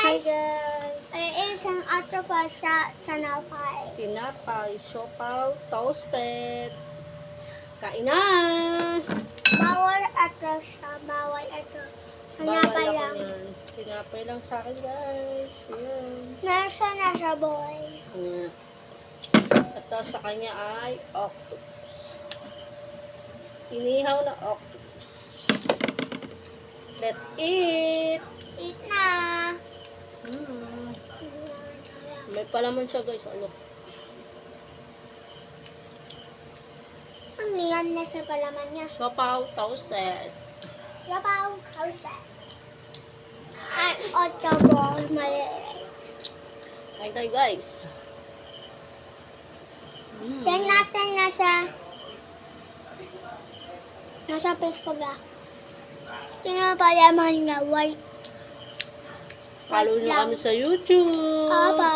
Hi guys! Ay, isang octopus sa tinapay. Tinapay, siopaw, toasted. Kain na! Bawal ito siya. Bawal ito. Bawal Tinapay ako lang. niyan. Tinapay lang sa akin guys. Ayan. Nasa boy. Mm. Ito sa kanya ay octopus. Inihaw na octopus. Let's eat! Eat na. Mm. May palaman siya guys. Ano? Ano yan? Nasa palaman niya. Siopaw, toasted. Yabaw. How's that? Ay, octopus. Maliit. Kain tayo guys. Check natin nasa Facebook lang. Sino palaman niya? White. Follow nyo kami sa YouTube. Aba.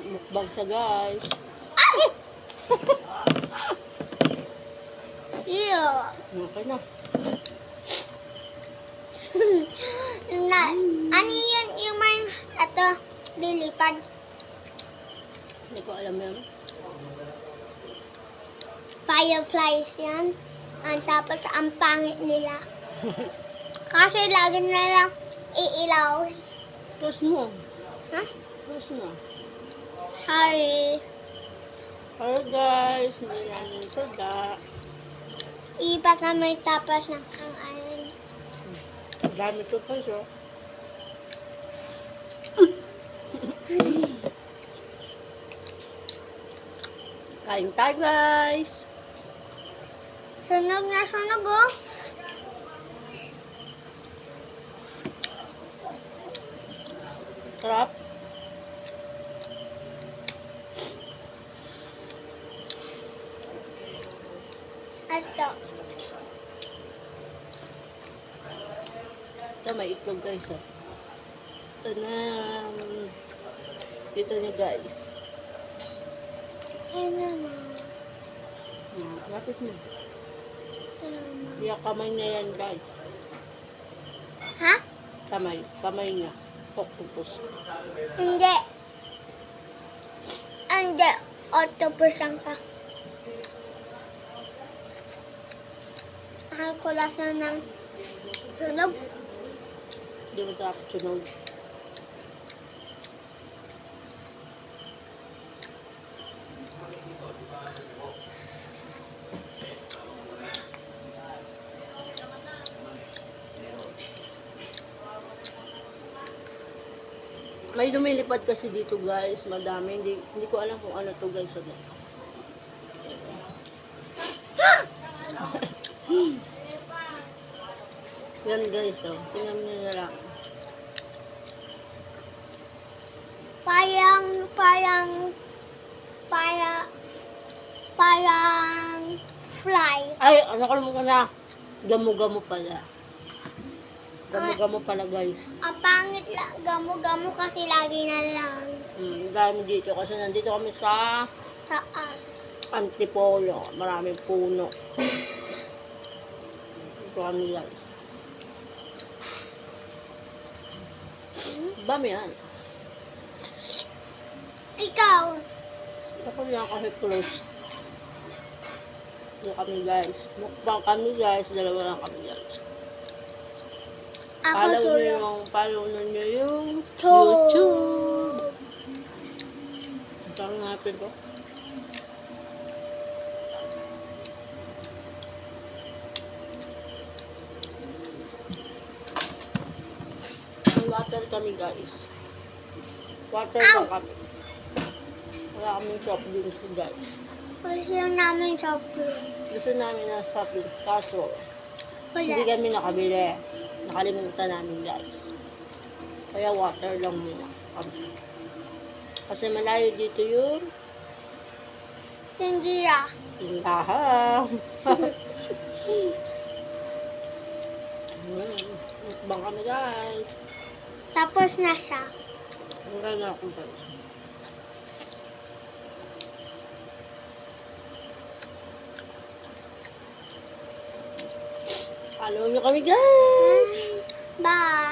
Mukbang siya guys. Ew. Okay na. Ano yun? Yung may, ito, lilipad. Hindi ko alam yan. Fireflies yan. Tapos, ang pangit nila. Kasi lagi na lang iilaw. Tapos mo. Ha? Tapos mo. Sorry. Hello guys. Hindi namin sada. Iba kami tapos ng kangalan. Dami ito pa siya. Kain tayo guys. Sunog na sunog oh. Sarap. Ito. Ito may itlog guys. Oh. Ito na. Dito nyo guys. Ayun naman. Lapit mo. Ito naman. Yung kamay niya yan guys. Ha? Kamay. Kamay niya. Octopus. Hindi. Hindi. Octopus lang ka. Mahal ko lasa ng sunog. Hindi mo dapat sunog. May lumilipad kasi dito guys, madami. Hindi ko alam kung ano to guys. Ano. Yan guys, oh. Tingnan nyo na lang. Parang fly. Ay, ano ka na? Gamo-gamo pala. Gamo-gamo pala guys. Ang pangit lang. Gamo-gamo kasi lagi na lang. Dami dito kasi nandito kami sa Saan? Antipolo. Maraming puno. Ito kami guys. Dami yan. Ikaw. Ako yan kasi close. Ito kami guys. Mukbang kami guys. Dalawa lang kami guys. Ako Follow nyo yung tulog. YouTube. Saan natin to? May water kami guys. Water lang kami. Wala kaming soft drinks guys. Gusto namin sa fruit. Gusto namin ng soft drinks kaso hindi Wala. kami nakabili. Nakalimutan namin guys. Kaya water lang muna kami. Kasi malayo dito yung Hindi ah. tindahan. Mukbang kami guys. Tapos na siya. Wala na akong guys. Follow nyo kami guys. Bye.